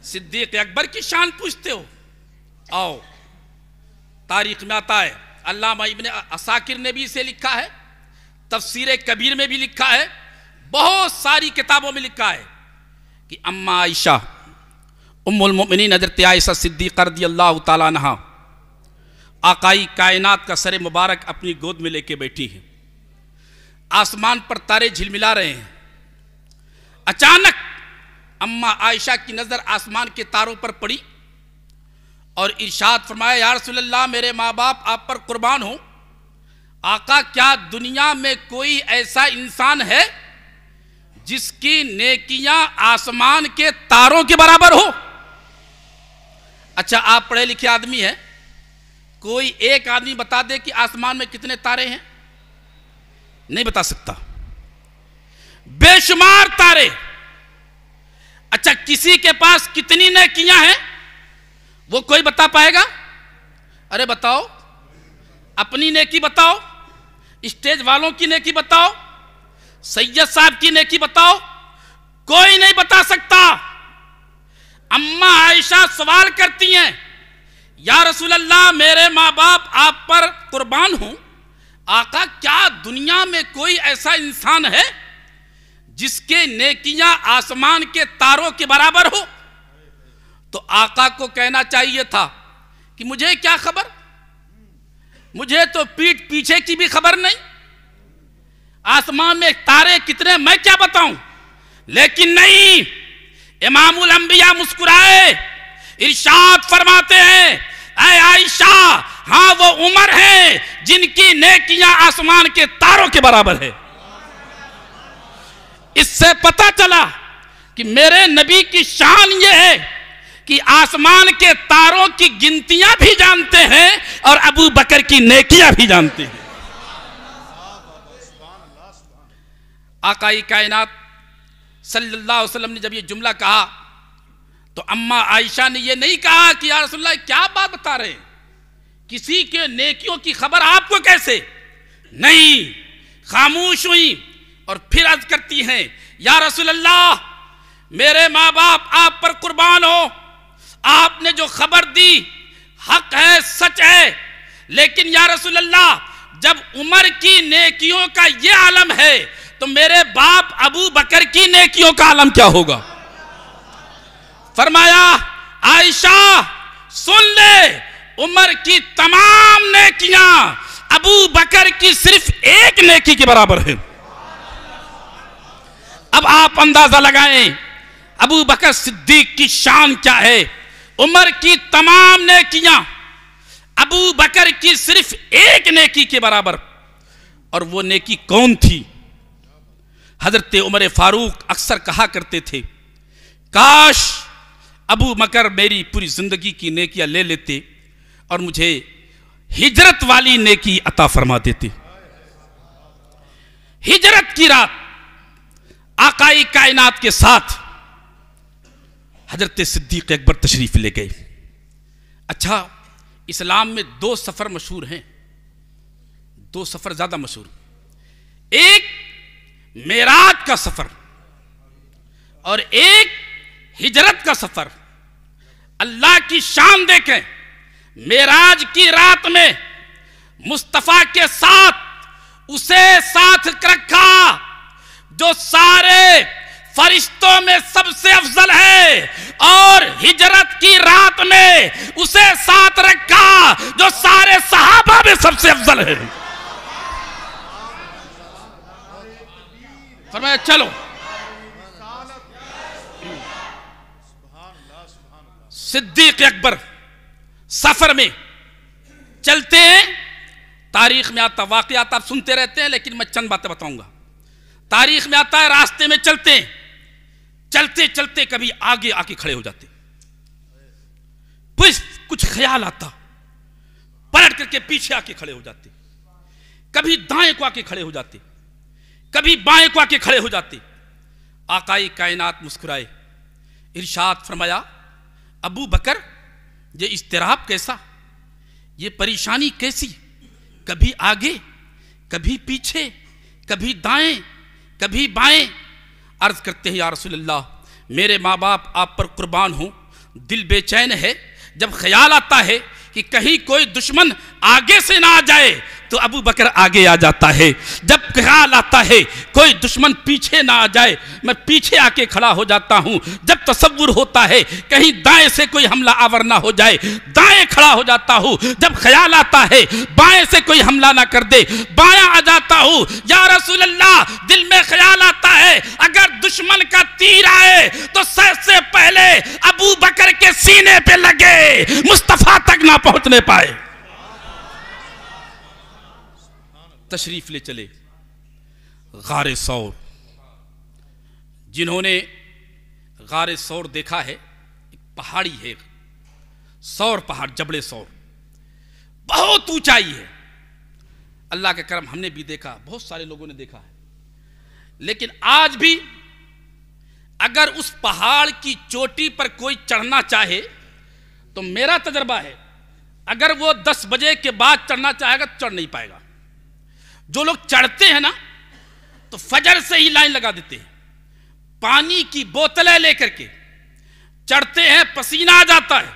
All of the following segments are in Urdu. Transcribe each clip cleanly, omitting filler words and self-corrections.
صدیق اکبر کی شان پوچھتے ہو؟ آؤ، تاریخ میں آتا ہے، علامہ ابن عساکر نے بھی اسے لکھا ہے، تفسیر کبیر میں بھی لکھا ہے، بہت ساری کتابوں میں لکھا ہے کہ اما عائشہ ام المؤمنین حضرت عائشہ صدیقہ رضی اللہ تعالیٰ عنہا آقائی کائنات کا سر مبارک اپنی گود میں لے کے بیٹھی ہیں، آسمان پر تارے جھلملا رہے ہیں، اچانک اما عائشہ کی نظر آسمان کے تاروں پر پڑی اور ارشاد فرمایا، یا رسول اللہ میرے ماں باپ آپ پر قربان ہوں، آقا کیا دنیا میں کوئی ایسا انسان ہے جس کی نیکیاں آسمان کے تاروں کے برابر ہو؟ اچھا آپ پڑھے لکھے آدمی ہیں، کوئی ایک آدمی بتا دے کہ آسمان میں کتنے تارے ہیں؟ نہیں بتا سکتا، بے شمار تارے۔ اچھا کسی کے پاس کتنی نیکیاں ہیں وہ کوئی بتا پائے گا؟ ارے بتاؤ، اپنی نیکی بتاؤ، اسٹیج والوں کی نیکی بتاؤ، سید صاحب کی نیکی بتاؤ، کوئی نہیں بتا سکتا۔ اما عائشہ سوال کرتی ہیں، یا رسول اللہ میرے ماں باپ آپ پر قربان ہوں، آقا کیا دنیا میں کوئی ایسا انسان ہے جس کے نیکیاں آسمان کے تاروں کے برابر ہو؟ تو آقا کو کہنا چاہیے تھا کہ مجھے کیا خبر، مجھے تو پیٹھ پیچھے کی بھی خبر نہیں، آسمان میں تارے کتنے میں کیا بتاؤں۔ لیکن نہیں، امام الانبیاء مسکرائے، ارشاد فرماتے ہیں، اے عائشہ ہاں وہ عمر ہیں جن کی نیکیاں آسمان کے تاروں کے برابر ہے۔ اس سے پتہ چلا کہ میرے نبی کی شان یہ ہے کہ آسمان کے تاروں کی گنتیاں بھی جانتے ہیں اور ابو بکر کی نیکیاں بھی جانتے ہیں۔ آقائی کائنات صلی اللہ علیہ وسلم نے جب یہ جملہ کہا تو اما عائشہ نے یہ نہیں کہا کہ یا رسول اللہ کیا بات بتا رہے ہیں، کسی کے نیکیوں کی خبر آپ کو کیسے؟ نہیں، خاموش ہوئی اور پھر عرض کرتی ہیں، یا رسول اللہ میرے ماں باپ آپ پر قربان ہو، آپ نے جو خبر دی حق ہے، سچ ہے، لیکن یا رسول اللہ جب عمر کی نیکیوں کا یہ عالم ہے تو میرے باپ ابو بکر کی نیکیوں کا عالم کیا ہوگا؟ فرمایا عائشہ سن لے، عمر کی تمام نیکیاں ابو بکر کی صرف ایک نیکی کے برابر ہے۔ اب آپ اندازہ لگائیں ابو بکر صدیق کی شان کیا ہے، عمر کی تمام نیکیاں ابو بکر کی صرف ایک نیکی کے برابر، اور وہ نیکی کون تھی؟ حضرت عمر فاروق اکثر کہا کرتے تھے، کاش ابو بکر میری پوری زندگی کی نیکیاں لے لیتے اور مجھے ہجرت والی نیکی عطا فرما دیتے۔ ہجرت کی رات آقائی کائنات کے ساتھ حضرت صدیق اکبر تشریف لے گئے۔ اچھا اسلام میں دو سفر مشہور ہیں، دو سفر زیادہ مشہور، ایک معراج کا سفر اور ایک ہجرت کا سفر۔ اللہ کی شان دیکھیں، معراج کی رات میں مصطفیٰ کے ساتھ اسے ساتھ رکھا جو سارے فرشتوں میں سب سے افضل ہے، اور ہجرت کی رات میں اسے ساتھ رکھا جو سارے صحابہ میں سب سے افضل ہے۔ فرمایا چلو صدیق اکبر سفر میں چلتے ہیں۔ تاریخ میں آتا واقعات آپ سنتے رہتے ہیں لیکن میں چند باتیں بتاؤں گا۔ تاریخ میں آتا ہے راستے میں چلتے ہیں، چلتے چلتے کبھی آگے آ کے کھڑے ہو جاتے، پھر کچھ خیال آتا پلٹ کر کے پیچھے آ کے کھڑے ہو جاتے، کبھی دائیں کو آ کے کھڑے ہو جاتے، کبھی بائیں کو آ کے کھڑے ہو جاتے۔ آقائی کائنات مسکرائے، ارشاد فرمایا ابو بکر یہ اضطراب کیسا، یہ پریشانی کیسی، کبھی آگے کبھی پیچھے، کبھی دائیں کبھی بائیں۔ عرض کرتے ہیں یا رسول اللہ میرے ماں باپ آپ پر قربان ہوں، دل بے چین ہے جب خیال آتا ہے کہ کہیں کوئی دشمن آگے سے نہ آ جائے تو ابو بکر آگے آ جاتا ہے. جب خیال آتا ہے کوئی دشمن پیچھے نہ آ جائے میں پیچھے آ کے کھڑا ہو جاتا ہوں. جب تصور ہوتا ہے کہیں دائیں سے کوئی حملہ آور نہ ہو جائے دائیں کھڑا ہو جاتا ہوں. جب خیال آتا ہے بائیں سے کوئی حملہ نہ کر دے بایاں آ جاتا ہوں. یا رسول اللہ دل میں خیال آتا ہے اگر دشمن کا تیر آئے تو سب سے پہلے ابو بکر کے سینے پہ لگے, مصطفیٰ تک نہ پہنچنے پائے. تشریف لے چلے غار ثور. جنہوں نے غار ثور دیکھا ہے, ایک پہاڑی ہے ثور پہاڑ, جبل ثور, بہت اونچائی ہے. اللہ کا کرم ہم نے بھی دیکھا, بہت سارے لوگوں نے دیکھا ہے. لیکن آج بھی اگر اس پہاڑ کی چوٹی پر کوئی چڑھنا چاہے تو میرا تجربہ ہے اگر وہ 10 بجے کے بعد چڑھنا چاہے گا تو چڑھ نہیں پائے گا. جو لوگ چڑھتے ہیں نا تو فجر سے ہی لائن لگا دیتے ہیں, پانی کی بوتلیں لے کر کے چڑھتے ہیں, پسینہ آ جاتا ہے.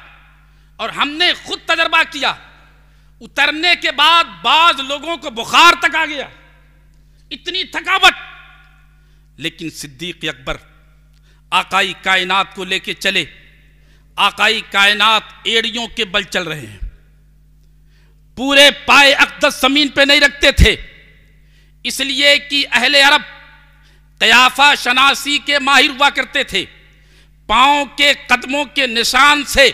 اور ہم نے خود تجربہ کیا, اترنے کے بعد بعض لوگوں کو بخار تک آ گیا, اتنی تھکاوٹ. لیکن صدیق اکبر آقائی کائنات کو لے کے چلے. آقائی کائنات ایڑیوں کے بل چل رہے ہیں, پورے پائے اقدس زمین پہ نہیں رکھتے تھے, اس لیے کہ اہل عرب قیافہ شناسی کے ماہر ہوا کرتے تھے. پاؤں کے قدموں کے نشان سے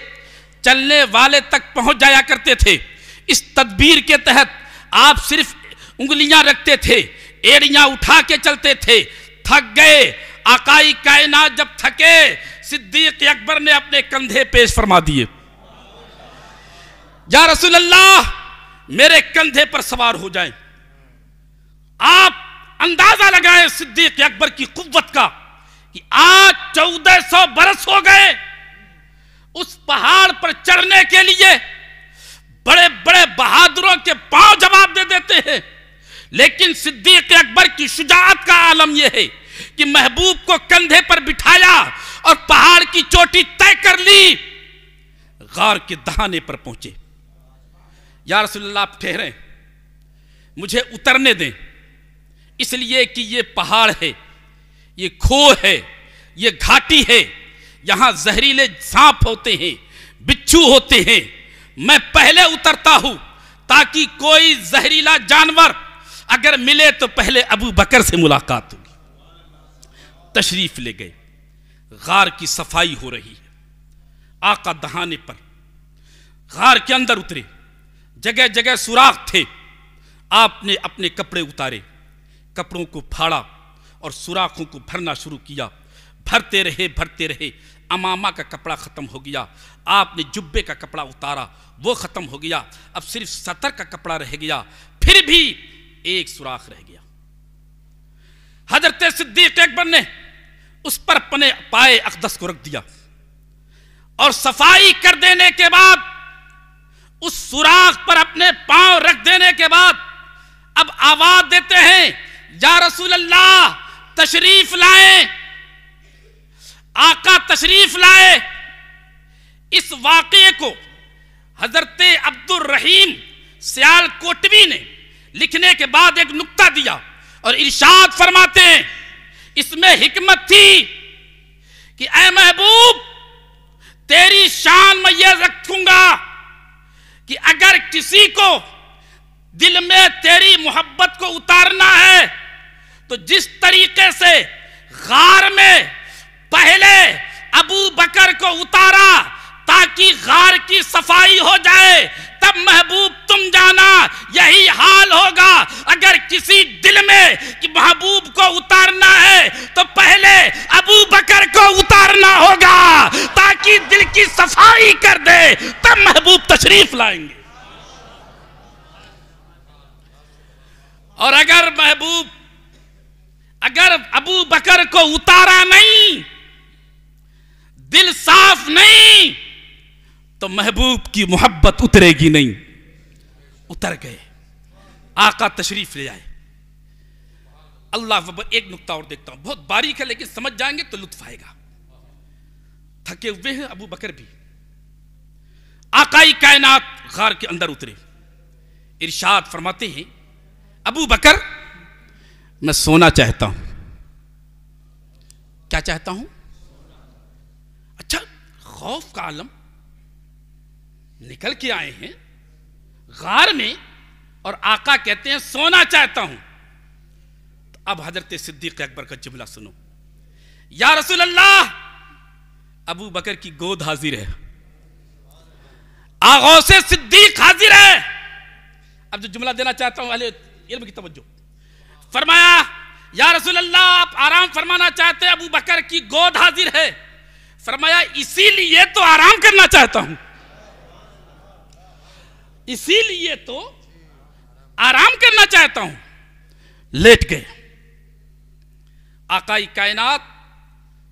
چلنے والے تک پہنچ جایا کرتے تھے. اس تدبیر کے تحت آپ صرف انگلیاں رکھتے تھے, ایڑیاں اٹھا کے چلتے تھے. تھک گئے آقائی کائنات جب تھکے صدیق اکبر نے اپنے کندھے پیش فرما دیے, یا رسول اللہ میرے کندھے پر سوار ہو جائیں. آپ اندازہ لگائیں صدیق اکبر کی قوت کا کہ آج 1400 برس ہو گئے اس پہاڑ پر چڑھنے کے لیے. بڑے بڑے بہادروں کے پاؤں جواب دے دیتے ہیں, لیکن صدیق اکبر کی شجاعت کا عالم یہ ہے کہ محبوب کو کندھے پر بٹھایا اور پہاڑ کی چوٹی طے کر لی, غار کے دہانے پر پہنچے. یا رسول اللہ آپ ٹھہریں, مجھے اترنے دیں, اس لیے کہ یہ پہاڑ ہے, یہ کھو ہے, یہ گھاٹی ہے, یہاں زہریلے سانپ ہوتے ہیں, بچھو ہوتے ہیں. میں پہلے اترتا ہوں تاکہ کوئی زہریلا جانور اگر ملے تو پہلے ابو بکر سے ملاقات ہوگی. تشریف لے گئے, غار کی صفائی ہو رہی ہے. آقا دہانے پر غار کے اندر اترے, جگہ جگہ سوراخ تھے. آپ نے اپنے کپڑے اتارے, کپڑوں کو پھاڑا اور سوراخوں کو بھرنا شروع کیا. بھرتے رہے, امامہ کا کپڑا ختم ہو گیا. آپ نے جبے کا کپڑا اتارا, وہ ختم ہو گیا. اب صرف سطر کا کپڑا رہ گیا, پھر بھی ایک سوراخ رہ گیا. حضرت صدیق اکبر نے اس پر اپنے پائے اقدس کو رکھ دیا اور صفائی کر دینے کے بعد, اس سوراخ پر اپنے پاؤں رکھ دینے کے بعد اب آواز دیتے ہیں, یا رسول اللہ تشریف لائیں. آقا تشریف لائے. اس واقعے کو حضرت عبد الرحیم سیال کوٹوی نے لکھنے کے بعد ایک نکتہ دیا اور ارشاد فرماتے ہیں, اس میں حکمت تھی کہ اے محبوب تیری شان میں یہ رکھوں گا کہ اگر کسی کو دل میں تیری محبت کو اتارنا ہے تو جس طریقے سے غار میں پہلے ابو بکر کو اتارا تاکہ غار کی صفائی ہو جائے, تب محبوب تم جانا یہی حال ہوگا. اگر کسی دل میں کہ محبوب کو اتارنا ہے تو پہلے ابو بکر کو اتارنا ہوگا تاکہ دل کی صفائی کر دے, تب محبوب تشریف لائیں گے. اور اگر ابو بکر کو اتارا نہیں, دل صاف نہیں, تو محبوب کی محبت اترے گی نہیں. اتر گئے, آقا تشریف لے آئے. اللہ ایک نکتہ اور دیکھتا ہوں, بہت باریک ہے لیکن سمجھ جائیں گے تو لطف آئے گا. تھکے ہوئے ہیں ابو بکر بھی. آقائی کائنات غار کے اندر اترے. ارشاد فرماتے ہیں ابو بکر میں سونا چاہتا ہوں. کیا چاہتا ہوں؟ اچھا، خوف کا عالم نکل کے آئے ہیں غار میں اور آقا کہتے ہیں سونا چاہتا ہوں. تو اب حضرت صدیق اکبر کا جملہ سنو. یا رسول اللہ، ابو بکر کی گود حاضر ہے، آغوش صدیق حاضر ہے. اب جو جملہ دینا چاہتا ہوں اہل علم کی توجہ. فرمایا یا رسول اللہ آپ آرام فرمانا چاہتے ہیں، ابو بکر کی گود حاضر ہے. فرمایا اسی لیے تو آرام کرنا چاہتا ہوں، اسی لیے تو آرام کرنا چاہتا ہوں. لیٹ گئے. آقائی کائنات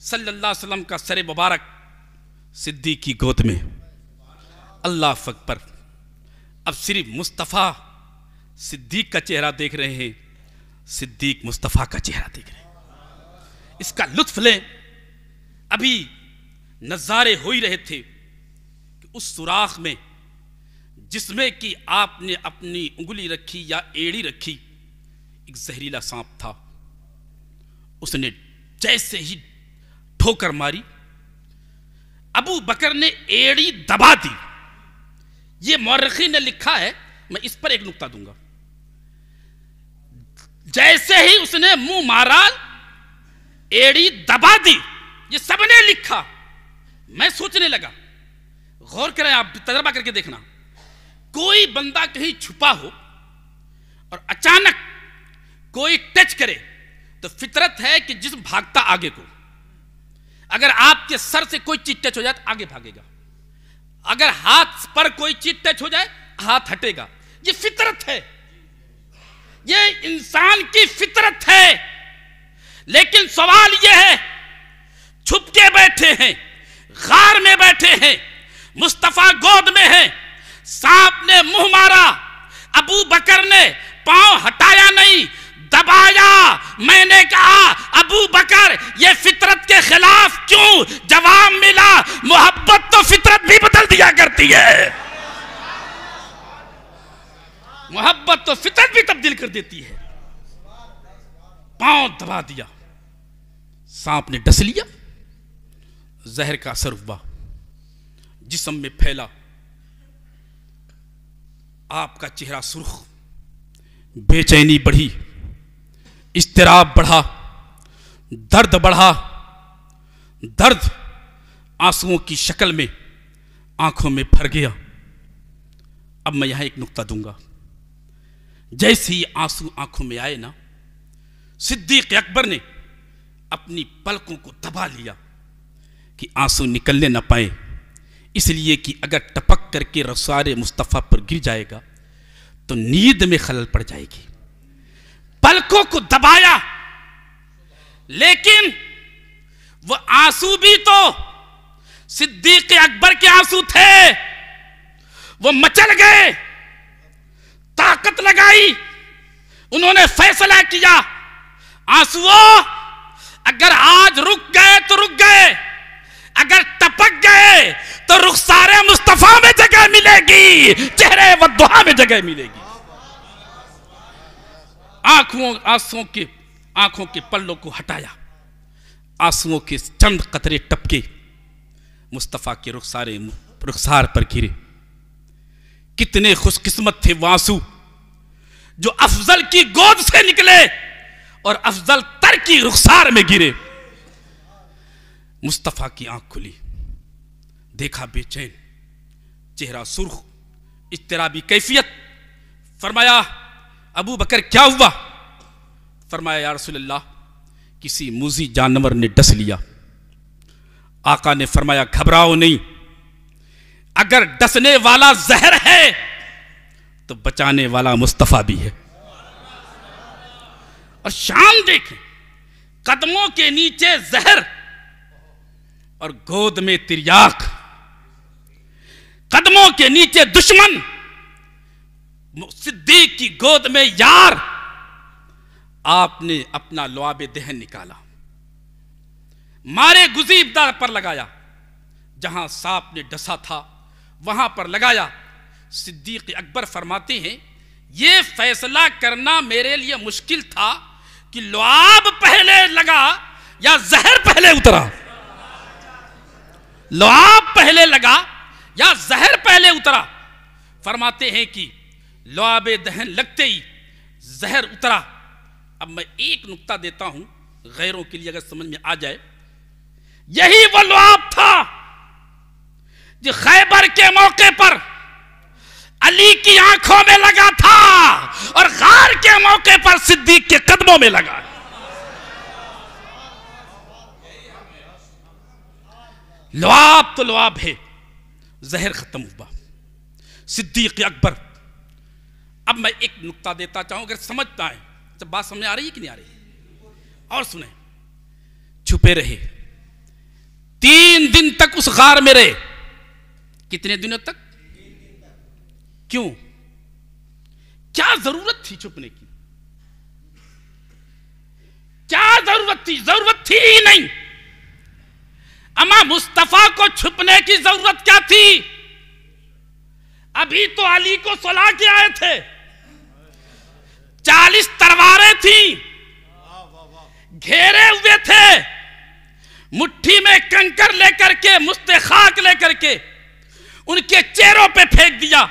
صلی اللہ علیہ وسلم کا سر مبارک صدیق کی گود میں. اللہ اکبر. اب صرف مصطفیٰ صدیق کا چہرہ دیکھ رہے ہیں، صدیق مصطفیٰ کا چہرہ دیکھ رہے ہیں. اس کا لطف لیں. ابھی نظارے ہو ہی رہے تھے کہ اس سوراخ میں جس میں کہ آپ نے اپنی انگلی رکھی یا ایڑی رکھی، ایک زہریلا سانپ تھا. اس نے جیسے ہی ٹھوکر ماری، ابو بکر نے ایڑی دبا دی. یہ مورخین نے لکھا ہے، میں اس پر ایک نقطہ دوں گا. جیسے ہی اس نے منہ مارا، ایڑی دبا دی. یہ سب نے لکھا. میں سوچنے لگا، غور کریں آپ، تجربہ کر کے دیکھنا. کوئی بندہ کہیں چھپا ہو اور اچانک کوئی ٹچ کرے تو فطرت ہے کہ جسم بھاگتا آگے کو. اگر آپ کے سر سے کوئی چیز ٹچ ہو جائے تو آگے بھاگے گا. اگر ہاتھ پر کوئی چیز ٹچ ہو جائے ہاتھ ہٹے گا. یہ فطرت ہے، یہ انسان کی فطرت ہے. لیکن سوال یہ ہے، چھپ کے بیٹھے ہیں، غار میں بیٹھے ہیں، مصطفیٰ گود میں ہیں، سانپ نے منہ مارا، ابو بکر نے پاؤں ہٹایا نہیں، دبایا. میں نے کہا ابو بکر یہ فطرت کے خلاف کیوں؟ جواب ملا محبت تو فطرت بھی بدل دیا کرتی ہے، محبت تو فطرت بھی تبدیل کر دیتی ہے. پاؤں دبا دیا. سانپ نے ڈس لیا، زہر کا اثر ہوا، جسم میں پھیلا. آپ کا چہرہ سرخ، بے چینی بڑھی، اضطراب بڑھا، درد بڑھا. درد آنسوؤں کی شکل میں آنکھوں میں بھر گیا. اب میں یہاں ایک نقطہ دوں گا. جیسے ہی آنسو آنکھوں میں آئے نا، صدیق اکبر نے اپنی پلکوں کو دبا لیا کہ آنسو نکلنے نہ پائے. اس لیے کہ اگر ٹپک کر کے رخسار مصطفیٰ پر گر جائے گا تو نیند میں خلل پڑ جائے گی. پلکوں کو دبایا. لیکن وہ آنسو بھی تو صدیق اکبر کے آنسو تھے. وہ مچل گئے، طاقت لگائی، انہوں نے فیصلہ کیا آنسوؤں اگر آج رک گئے تو رک گئے، اگر ٹپک گئے تو رخسار مصطفیٰ میں جگہ ملے گی، چہرے والضحیٰ میں جگہ ملے گی. آنکھوں کے پلوں کو ہٹایا، آنسوؤں کے چند قطرے ٹپکے مصطفیٰ کے رخسار پر گرے. کتنے خوش قسمت تھے وہ آنسو جو افضل کی گود سے نکلے اور افضل تر کی رخسار میں گرے. مصطفیٰ کی آنکھ کھلی، دیکھا بے چین، چہرہ سرخ، اضطرابی کیفیت. فرمایا ابو بکر کیا ہوا؟ فرمایا یا رسول اللہ کسی موذی جانور نے ڈس لیا. آقا نے فرمایا گھبراؤ نہیں، اگر ڈسنے والا زہر ہے تو بچانے والا مصطفیٰ بھی ہے. اور شان دیکھیں، قدموں کے نیچے زہر اور گود میں تریاق، قدموں کے نیچے دشمن، صدیق کی گود میں یار. آپ نے اپنا لعاب دہن نکالا، مارے گزیب دار پر لگایا. جہاں سانپ نے ڈسا تھا وہاں پر لگایا۔ صدیق اکبر فرماتے ہیں یہ فیصلہ کرنا میرے لیے مشکل تھا کہ لعاب پہلے لگا یا زہر پہلے اترا، لعاب پہلے لگا یا زہر پہلے اترا۔ فرماتے ہیں کہ لعاب دہن لگتے ہی زہر اترا۔ اب میں ایک نقطہ دیتا ہوں غیروں کے لیے اگر سمجھ میں آ جائے، یہی وہ لعاب تھا جو خیبر کے موقع پر علی کی آنکھوں میں لگا تھا اور غار کے موقع پر صدیق کے قدموں میں لگا۔ لعاب تو لعاب ہے، زہر ختم ہوا۔ صدیق اکبر، اب میں ایک نقطہ دیتا چاہوں اگر سمجھ پائیں، جب بات سمجھ آ رہی ہے کہ نہیں آ رہی؟ اور سنیں، چھپے رہے 3 دن تک اس غار میں رہے۔ کتنے دنوں تک؟ کیوں؟ کیا ضرورت تھی چھپنے کی؟ کیا ضرورت تھی؟ ضرورت تھی ہی نہیں۔ اما مصطفیٰ کو چھپنے کی ضرورت کیا تھی؟ ابھی تو علی کو سلا کے آئے تھے، 40 تلواریں تھیں، گھیرے ہوئے تھے، مٹھی میں کنکر لے کر کے، مست خاک لے کر کے ان کے چہروں پہ پھینک دیا۔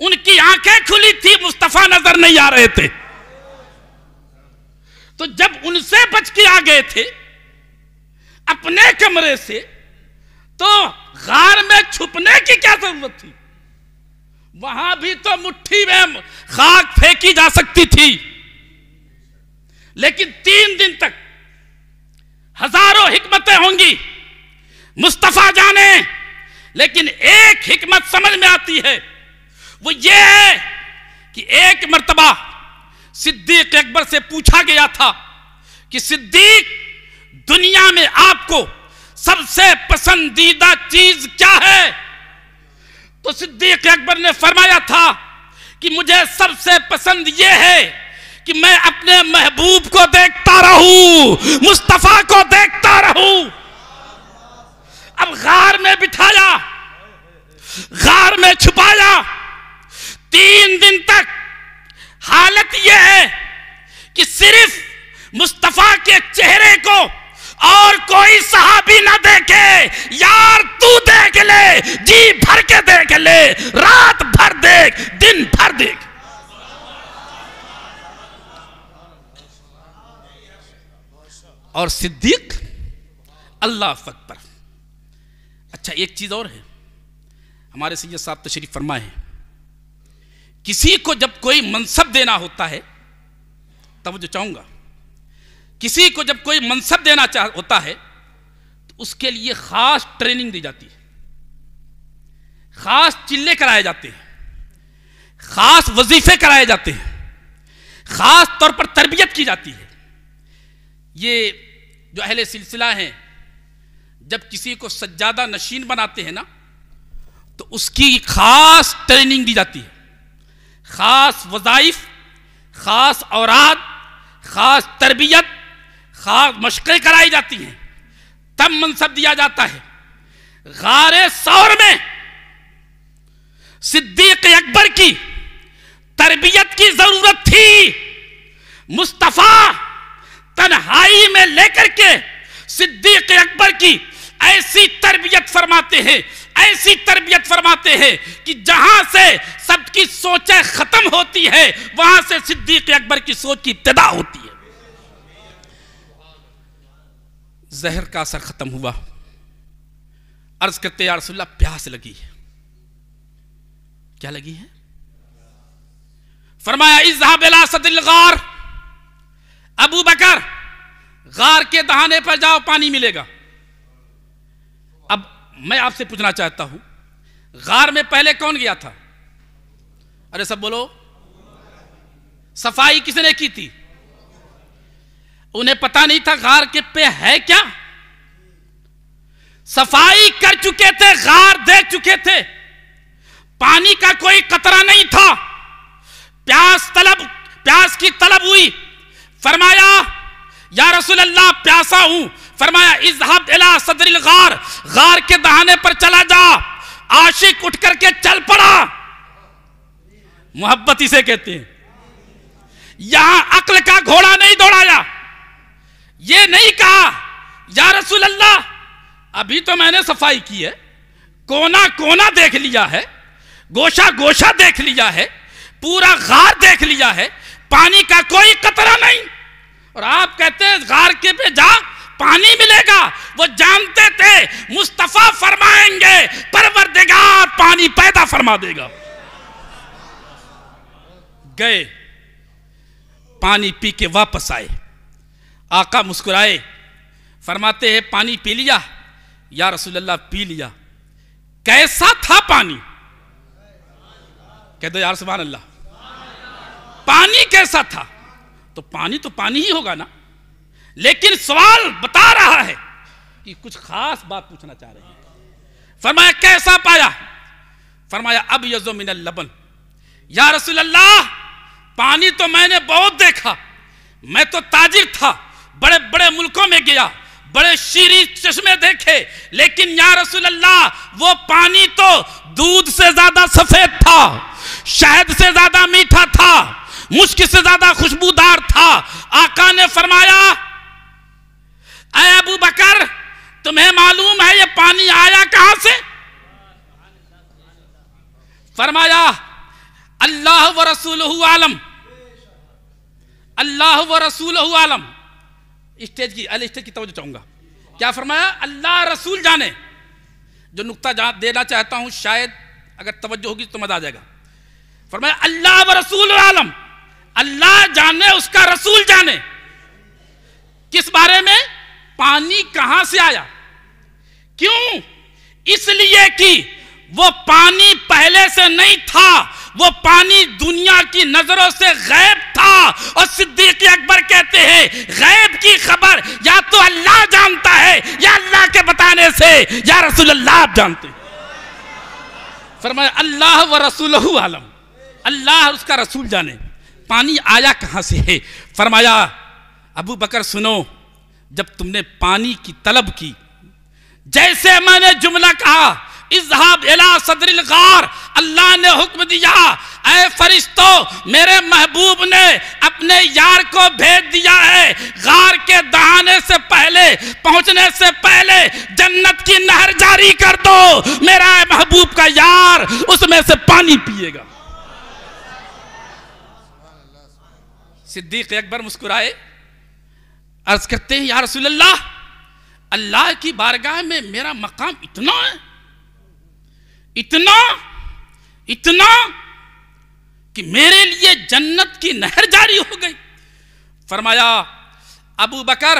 ان کی آنکھیں کھلی تھی، مصطفیٰ نظر نہیں آ رہے تھے۔ تو جب ان سے بچ کے آ گئے تھے اپنے کمرے سے، تو غار میں چھپنے کی کیا ضرورت تھی؟ وہاں بھی تو مٹھی میں خاک پھینکی جا سکتی تھی۔ لیکن 3 دن تک ہزاروں حکمتیں ہوں گی، مصطفیٰ جانے، لیکن ایک حکمت سمجھ میں آتی ہے، وہ یہ ہے کہ ایک مرتبہ صدیق اکبر سے پوچھا گیا تھا کہ صدیق، دنیا میں آپ کو سب سے پسندیدہ چیز کیا ہے؟ تو صدیق اکبر نے فرمایا تھا کہ مجھے سب سے پسند یہ ہے کہ میں اپنے محبوب کو دیکھتا رہوں، مصطفیٰ کو دیکھتا رہوں۔ اب غار میں بٹھایا، غار میں چھپایا، 3 دن تک حالت یہ ہے کہ صرف مصطفیٰ کے چہرے کو اور کوئی صحابی نہ دیکھے۔ یار تو دیکھ لے، جی بھر کے دیکھ لے، رات بھر دیکھ، دن بھر دیکھ۔ اور صدیق، اللہ اکبر۔ اچھا ایک چیز اور ہے، ہمارے سید صاحب تشریف فرمائے ہیں، کسی کو جب کوئی منصب دینا ہوتا ہے، توجہ چاہوں گا، کسی کو جب کوئی منصب دینا ہوتا ہے تو اس کے لیے خاص ٹریننگ دی جاتی ہے، خاص چلے کرائے جاتے ہیں، خاص وظیفے کرائے جاتے ہیں، خاص طور پر تربیت کی جاتی ہے۔ یہ جو اہل سلسلہ ہیں جب کسی کو سجادہ نشین بناتے ہیں نا تو اس کی خاص ٹریننگ دی جاتی ہے، خاص وظائف، خاص اوراد، خاص تربیت، خاص مشقیں کرائی جاتی ہیں، تب منصب دیا جاتا ہے۔ غار ثور میں صدیق اکبر کی تربیت کی ضرورت تھی۔ مصطفیٰ تنہائی میں لے کر کے صدیق اکبر کی ایسی تربیت فرماتے ہیں، ایسی تربیت فرماتے ہیں کہ جہاں سے سب کی سوچیں ختم ہوتی ہے وہاں سے صدیق اکبر کی سوچ کی ابتدا ہوتی ہے۔ زہر کا اثر ختم ہوا، عرض کرتے یا رسول اللہ پیاس لگی ہے۔ کیا لگی ہے؟ فرمایا اذهب الى صد الغار، ابو بکر غار کے دہانے پر جاؤ، پانی ملے گا۔ اب میں آپ سے پوچھنا چاہتا ہوں، غار میں پہلے کون گیا تھا؟ ارے سب بولو، صفائی کس نے کی تھی؟ انہیں پتا نہیں تھا غار کے پہ ہے کیا؟ صفائی کر چکے تھے، غار دیکھ چکے تھے، پانی کا کوئی قطرہ نہیں تھا۔ پیاس کی طلب ہوئی، فرمایا یا رسول اللہ پیاسا ہوں۔ فرمایا اذهب الى صدر الغار، غار کے دہانے پر چلا جا. عاشق اٹھ کر کے چل پڑا. محبت اسے کہتے ہیں. یہاں عقل کا گھوڑا نہیں دوڑایا. یہ نہیں کہا یا رسول اللہ ابھی تو میں نے صفائی کی ہے، کونا کونا دیکھ لیا ہے، گوشہ گوشہ دیکھ لیا ہے، پورا غار دیکھ لیا ہے، پانی کا کوئی قطرہ نہیں، اور آپ کہتے ہیں غار کے پہ جا پانی ملے گا. وہ جانتے تھے مصطفیٰ فرمائیں گے پروردگار پانی پیدا فرما دے گا. گئے پانی پی کے واپس آئے. آقا مسکرائے، فرماتے ہیں پانی پی لیا؟ یا رسول اللہ پی لیا. کیسا تھا پانی؟ کہہ دو یار سبحان اللہ. پانی کیسا تھا؟ تو پانی ہی ہوگا نا. لیکن سوال بتا رہا ہے کہ کچھ خاص بات پوچھنا چاہ رہے ہیں. فرمایا کیسا پایا؟ فرمایا ابیض من اللبن. یا رسول اللہ پانی تو میں نے بہت دیکھا، میں تو تاجر تھا، بڑے بڑے ملکوں میں گیا، بڑے شیریں چشمے دیکھے، لیکن یا رسول اللہ وہ پانی تو دودھ سے زیادہ سفید تھا، شہد سے زیادہ میٹھا تھا، مشک سے زیادہ خوشبودار تھا. آقا نے فرمایا اے ابو بکر تمہیں معلوم ہے یہ پانی آیا کہاں سے؟ فرمایا اللہ و رسولہ عالم، اللہ و رسولہ عالم. اسٹیج کی توجہ چاہوں گا. کیا فرمایا؟ اللہ رسول جانے. جو نقطہ دینا چاہتا ہوں شاید اگر توجہ ہوگی تو مزہ آ جائے گا. فرمایا اللہ و رسول عالم، اللہ جانے اس کا رسول جانے. کس بارے میں؟ پانی کہاں سے آیا. کیوں؟ اس لیے کہ وہ پانی پہلے سے نہیں تھا، وہ پانی دنیا کی نظروں سے غیب تھا. اور صدیق اکبر کہتے ہیں غیب کی خبر یا تو اللہ جانتا ہے یا اللہ کے بتانے سے یا رسول اللہ آپ جانتے ہیں. فرمایا اللہ و رسولہ عالم، اللہ اس کا رسول جانے. پانی آیا کہاں سے ہے؟ فرمایا ابو بکر سنو، جب تم نے پانی کی طلب کی، جیسے میں نے جملہ کہا اذهب الى صدر الغار، اللہ نے حکم دیا اے فرشتو میرے محبوب نے اپنے یار کو بھیج دیا ہے، غار کے دہانے سے پہلے پہنچنے سے پہلے جنت کی نہر جاری کر دو، میرا محبوب کا یار اس میں سے پانی پیے گا. صدیق اکبر مسکرائے، عرض کرتے ہیں یا رسول اللہ اللہ کی بارگاہ میں میرا مقام اتنا ہے، اتنا کہ میرے لیے جنت کی نہر جاری ہو گئی. فرمایا ابو بکر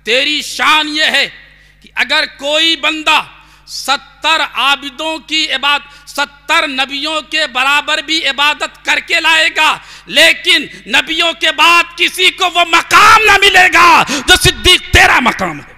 تیری شان یہ ہے کہ اگر کوئی بندہ 70 عابدوں کی عبادت 70 نبیوں کے برابر بھی عبادت کر کے لائے گا، لیکن نبیوں کے بعد کسی کو وہ مقام نہ ملے گا جو صدیق تیرا مقام ہے.